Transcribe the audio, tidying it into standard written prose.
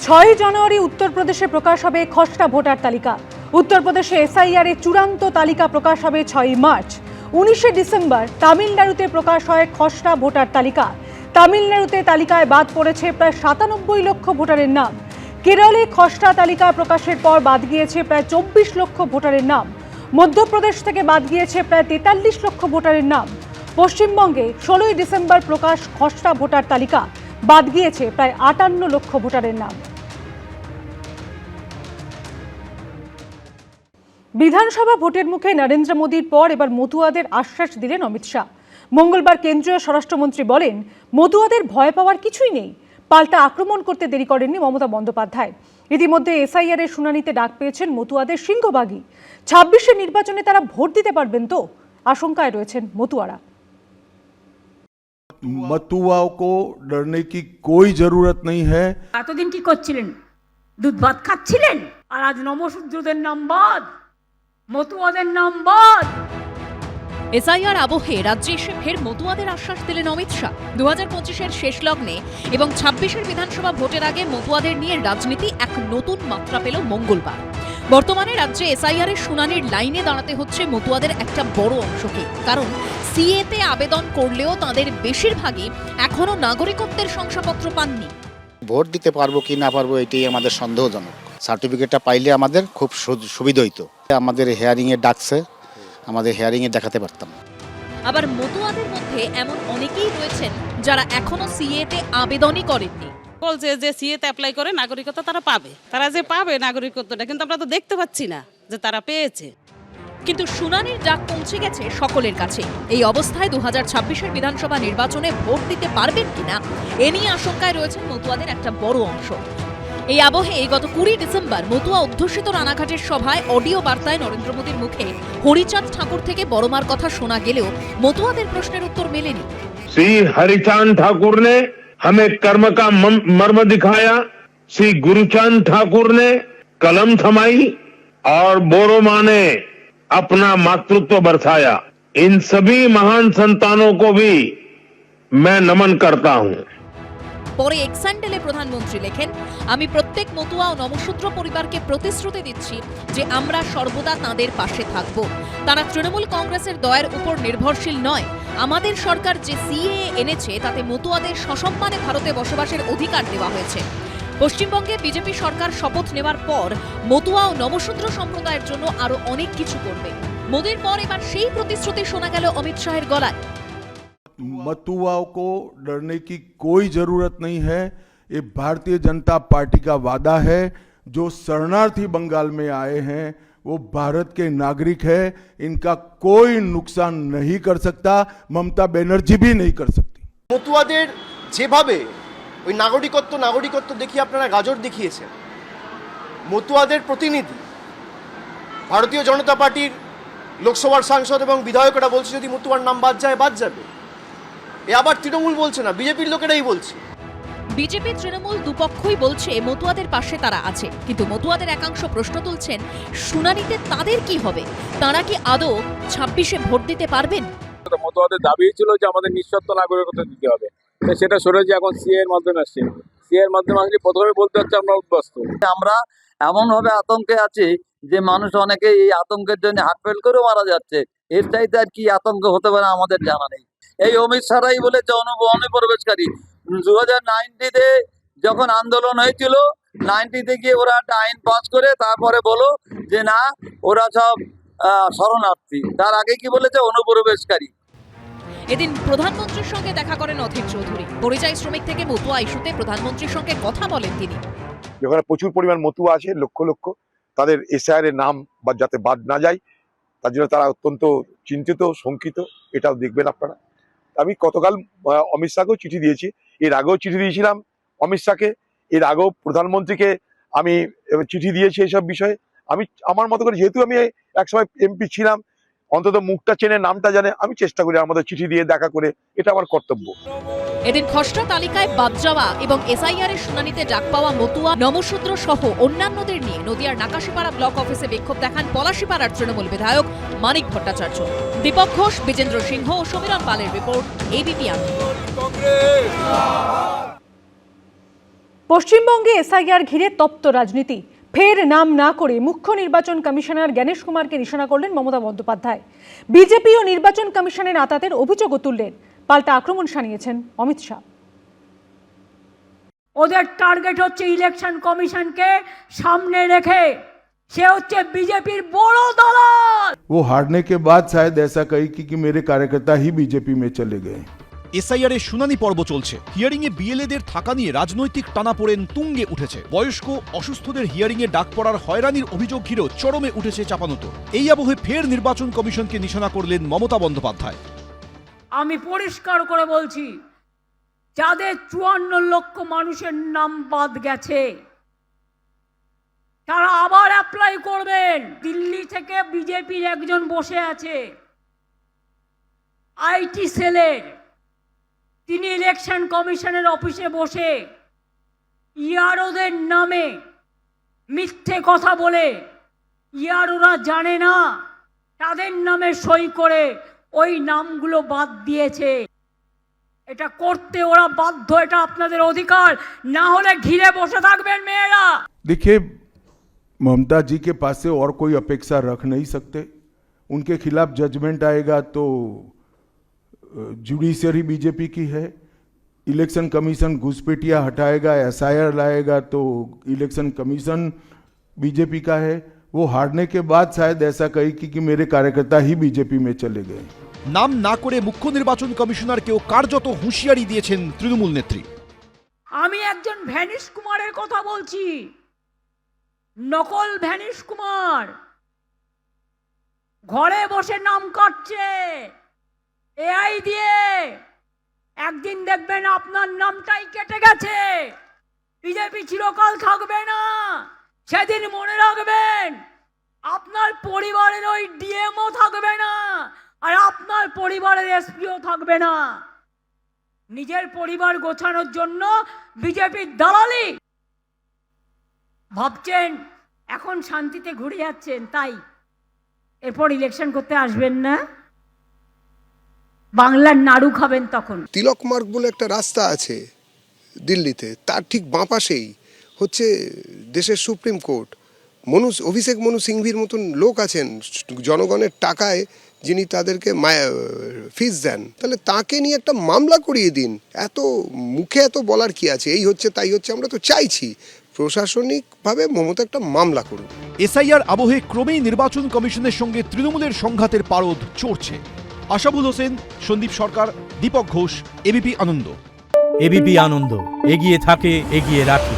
6 জানুয়ারি উত্তরপ্রদেশে প্রকাশ হবে খসড়া ভোটার তালিকা। উত্তরপ্রদেশে এসআইআর এর চূড়ান্ত তালিকা প্রকাশ হবে 6 মার্চ। 19শে ডিসেম্বর তামিলনাড়ুতে প্রকাশ হয় খসড়া ভোটার তালিকা। তামিলনাড়ুতে তালিকায় বাদ পড়েছে প্রায় 97 লক্ষ ভোটারের নাম। কেরলে খসড়া তালিকা প্রকাশের পর বাদ গিয়েছে প্রায় 24 লক্ষ ভোটারের নাম। মধ্যপ্রদেশ থেকে বাদ গিয়েছে প্রায় 43 লক্ষ ভোটারের নাম। পশ্চিমবঙ্গে 16ই ডিসেম্বর প্রকাশ খসড়া ভোটার তালিকা, বাদ গিয়েছে প্রায় 58 লক্ষ ভোটারের নাম। বিধানসভা ভোটের মুখে নরেন্দ্র মোদীর পর এবার মতুয়াদের আশ্বাস দিলেন অমিত শাহ। মঙ্গলবার কেন্দ্রীয় স্বরাষ্ট্রমন্ত্রী বলেন, মতুয়াদের ভয় পাওয়ার কিছুই নেই। পাল্টা আক্রমণ করতে দেরি করেননি মমতা বন্দ্যোপাধ্যায়। ইতিমধ্যে এসআইআর এর শুনানিতে ডাক পেয়েছেন মতুয়াদের সিংহভাগই। 26শে নির্বাচনে তারা ভোট দিতে পারবেন তো, আশঙ্কায় রয়েছেন মতুয়ারা। मतुआओं को डरने की कोई जरूरत नहीं है। এতদিন কি করছিলেন? দুধ ভাত খাচ্ছিলেন, আর আজ নমশূদ্রদের নাম বাদ, মতুয়াদের নাম বাদ। এসআইআর আবহে রাজ্যে এসে ফের মতুয়াদের আশ্বাস দিলেন অমিত শাহ। 2025-এর শেষ লগ্নে এবং 26-এর বিধানসভা ভোটের আগে মতুয়াদের নিয়ে রাজনীতি এক নতুন মাত্রা পেল মঙ্গলবার। বর্তমানে রাজ্যে এসআইআর এর শুনানির লাইনে দাঁড়াতে হচ্ছে মতুয়াদের একটা বড় অংশকে। কারণ সিএতে আবেদন করলেও তাদের বেশিরভাগই এখনো নাগরিকত্বের শংসাপত্র পাননি। ভোট দিতে পারবো কি না পারবো এটাই আমাদের সন্দেহজনক। সার্টিফিকেটটা পাইলে আমাদের খুব সুবিধা হইতো। আমাদের হিয়ারিংয়ে ডাকছে, আমাদের হিয়ারিংয়ে দেখাতে পারতাম। আবার মতুয়াদের মধ্যে এমন অনেকেই রয়েছেন যারা এখনো সিএতে আবেদনই করেননি। বলছে যে সিএতে অ্যাপ্লাই করে নাগরিকত্ব তারা পাবে, তারা যে পাবে নাগরিকত্বটা, কিন্তু আমরা তো দেখতে পাচ্ছি না যে তারা পেয়েছে। কিন্তু শুনানির ডাক পৌঁছে গেছে সকলের কাছে। এই অবস্থায় 2026-এর বিধানসভা নির্বাচনে ভোট দিতে পারবেন কিনা এ নিয়ে আশঙ্কায় রয়েছেন মতুয়াদের একটা বড় অংশ। এই আবহে গত 20 ডিসেম্বর মতুয়া অধ্যুষিত রানাঘাটের সভায় অডিও বার্তায় নরেন্দ্র মোদীর মুখে হরিচাঁদ ঠাকুর থেকে বড়মার কথা শোনা গেলেও মতুয়াদের প্রশ্নের উত্তর মেলেনি। श्री हरिचांद ठाकुर ने हमें कर्म का मर्म दिखाया, श्री गुरुचांद ठाकुर ने कलम थमाई और बोरोमा ने अपना मातृत्व बरसाया। इन सभी महान संतानों को भी मैं नमन करता हूं। পরে এক্সান্ডেলে প্রধানমন্ত্রী লেখেন, আমি প্রত্যেক মতুয়া ও নমশূদ্র পরিবারকে প্রতিশ্রুতি দিচ্ছি যে আমরা সর্বদা তাঁদের পাশে থাকব। তারা তৃণমূল কংগ্রেসের দয়ের উপর নির্ভরশীল নয়। আমাদের সরকার যে সিএএ এনেছে তাতে মতুয়াদের সসম্মানে ভারতে বসবাসের অধিকার দেওয়া হয়েছে। পশ্চিমবঙ্গে বিজেপি সরকার শপথ নেওয়ার পর মতুয়া ও নমশূদ্র সম্প্রদায়ের জন্য আরো অনেক কিছু করবে। মোদীর পর এবার সেই প্রতিশ্রুতি শোনা গেল অমিত শাহের গলায়। मतुआओं को डरने की कोई जरूरत नहीं है। ये भारतीय जनता पार्टी का वादा है। जो शरणार्थी बंगाल में आए हैं वो भारत के नागरिक है, इनका कोई नुकसान नहीं कर सकता, ममता बनर्जी भी नहीं कर सकती। মতুয়াদের যেভাবে ওই নাগরিকত্ব দেখিয়ে আপনারা গাজর দেখিয়েছেন, মতুয়াদের প্রতিনিধি ভারতীয় জনতা পার্টির লোকসভার সাংসদ এবং বিধায়করা বলছে যদি মতুয়ার নাম বাদ যায় বাদ যাবে। এ আবার তৃণমূল বলছে না, বিজেপির লোকেরাই বলছে। বিজেপি তৃণমূল দুপক্ষই বলছে মতুয়াদের পাশে তারা আছে, কিন্তু মতুয়াদের একাংশ প্রশ্ন তুলছেন, শুনানিতে তাদের কি হবে? তারা কি আদৌ 26-এ ভোট দিতে পারবেন? মতুয়াদের দাবি ছিল যে আমাদের নিঃশর্ত নাগরিকত্ব দিতে হবে, সেটা সরেছে এখন সিএ এর মাধ্যমে আসছে। সিএ এর মাধ্যমে আসলে প্রথমে বলতে হচ্ছে আমরা উদ্বাস্ত। আমরা এমনভাবে আতঙ্কে আছি যে মানুষ অনেকে এই আতঙ্কের জন্য হার্টফেল করে মারা যাচ্ছে। এর চাইতে আর কি আতঙ্ক হতে পারে আমাদের জানা নেই। এই অমিত শাহই বলেছে অনুপ্রবেশকারী। 2019-তে যখন আন্দোলন হয়েছিল, 90-তে গিয়ে ওরা একটা আইন পাস করে তারপরে বলো যে না ওরা সব শরণার্থী। তার আগে কি বলেছে? অনুপ্রবেশকারী। এদিন প্রধানমন্ত্রীর সঙ্গে দেখা করেন অধীর চৌধুরী। পরিযায়ী শ্রমিক থেকে মতুয়া ইস্যুতে প্রধানমন্ত্রীর সঙ্গে কথা বলেন তিনি। যেখানে প্রচুর পরিমাণ মতুয়া আছে, লক্ষ লক্ষ, তাদের এসআইআর এর নাম বা যাতে বাদ না যায় তার জন্য তারা অত্যন্ত চিন্তিত, শঙ্কিত। এটাও দেখবেন আপনারা। আমি গতকাল অমিত শাহকেও চিঠি দিয়েছি, এর আগেও চিঠি দিয়েছিলাম অমিত শাহকে, এর আগেও প্রধানমন্ত্রীকে আমি চিঠি দিয়েছি এইসব বিষয়ে। আমি আমার মতো করে, যেহেতু আমি একসময় এমপি ছিলাম, অন্তত মুখটা চেনে, নামটা জানে, আমি চেষ্টা করি আমাদের চিঠি দিয়ে দেখা করে, এটা আমার কর্তব্য। এদিন খসড়া তালিকায় বাদ যাওয়া এবং এসআইআর এর শুনানিতে ডাক পাওয়া মতুয়া, নমশূদ্র সহ অন্যান্যদের নিয়ে নদিয়ার নাকাশিপাড়া ব্লক অফিসে বিক্ষোভ দেখান পলাশীপাড়ার তৃণমূল বিধায়ক মানিক ভট্টাচার্য। দীপক ঘোষ, বিজেন্দ্র সিংহ ও সমীরণ পালের রিপোর্ট, এবিপি আনন্দ। পশ্চিমবঙ্গে এসআইআর ঘিরে তপ্ত রাজনীতি। ফের নাম না করে মুখ্য নির্বাচন কমিশনার জ্ঞানেশ কুমারকে নিশানা করলেন মমতা বন্দ্যোপাধ্যায়। বিজেপি ও নির্বাচন কমিশনের আতাতের অভিযোগও তুললেন। পাল্টা আক্রমণ শানিয়েছেন অমিত শাহ। ওদের টার্গেট হচ্ছে ইলেকশন কমিশনকে সামনে রেখে সে হচ্ছে বিজেপির বড় দালাল। वो हारने के बाद शायद ऐसा कही कि मेरे कार्यकर्ता ही बीजेपी में चले गए। এসআইআর এর শুনানি পর্ব চলছে। হিয়ারিং এ বিএলএদের থাকা নিয়ে রাজনৈতিক টানাপোড়েন তুঙ্গে উঠেছে। বয়স্ক অসুস্থদের হিয়ারিং এ ডাক পড়ার হয়রানির অভিযোগ ঘিরেও চরমে উঠেছে চাপানোতর। এই আবহে ফের নির্বাচন কমিশনকে নিশানা করলেন মমতা বন্দ্যোপাধ্যায়। আমি পরিষ্কার করে বলছি, যাদের 54 লক্ষ মানুষের নাম বাদ গেছে তারা আবার অ্যাপ্লাই করবেন। দিল্লি থেকে বিজেপির একজন বসে আছে আইটি সেলের, তিনি ইলেকশন কমিশনের অফিসে বসে ইয়ারোদের নামে মিথ্যে কথা বলে, ইয়ারোরা জানে না তাদের নামে সই করে ওই নামগুলো বাদ দিয়েছে। এটা করতে ওরা বাধ্য, এটা আপনাদের অধিকার, না হলে ঘিরে বসে থাকবেন মেয়েরা। देखिए, ममता जी के पास से और कोई अपेक्षा रख नहीं सकते। उनके खिलाफ जजमेंट आएगा तो जुडिशरी बीजेपी की है, इलेक्शन कमीशन घुसपैठिया हटाएगा, एसआईआर लाएगा तो इलेक्शन कमीशन बीजेपी का है। वो हारने के बाद शायद ऐसा कही कि मेरे कार्यकर्ता ही बीजेपी में चले गए। নাম না করে মুখ্য নির্বাচন কমিশনারকেও কার্যত হুঁশিয়ারি দিয়েছেন তৃণমূল নেত্রী। আমি একজন ভ্যানিশ কুমারের কথা বলছি, নকল ভ্যানিশ কুমার ঘরে বসে নাম কাটছে এআই দিয়ে। একদিন দেখবেন আপনার নামটাই কেটে গেছে, বিজেপি চিরকাল থাকবে না। সেদিন মনে রাখবেন আপনার পরিবারের ওই ডিএমও থাকবে না, আর আপনার পরিবারের এসপিও থাকবে না। নিজের পরিবার গোছানোর জন্য বিজেপির দালালি ভাবছেন, এখন শান্তিতে ঘুরে যাচ্ছেন, তাই এরপর ইলেকশন করতে আসবেন না, বাংলার নাড়ু খাবেন তখন। তিলক মার্গ বলে একটা রাস্তা আছে দিল্লিতে, তার ঠিক বাঁ পাশেই হচ্ছে দেশের সুপ্রিম কোর্ট। অভিষেক মনু সিংভির মতন লোক আছেন, জনগণের টাকায় যিনি তাদেরকে ফিস দেন, তাহলে তাকে নিয়ে একটা মামলা করিয়ে দিন। এত মুখে এত বলার কি আছে, এই হচ্ছে তাই হচ্ছে। আমরা তো চাইছি প্রশাসনিকভাবে মমতা একটা মামলা করুন। এসআইআর আবহে ক্রমেই নির্বাচন কমিশনের সঙ্গে তৃণমূলের সংঘাতের পারদ চড়ছে। আশাবুল হোসেন, সন্দীপ সরকার, দীপক ঘোষ, এবিপি আনন্দ। এবিপি আনন্দ, এগিয়ে থাকে, এগিয়ে রাখে।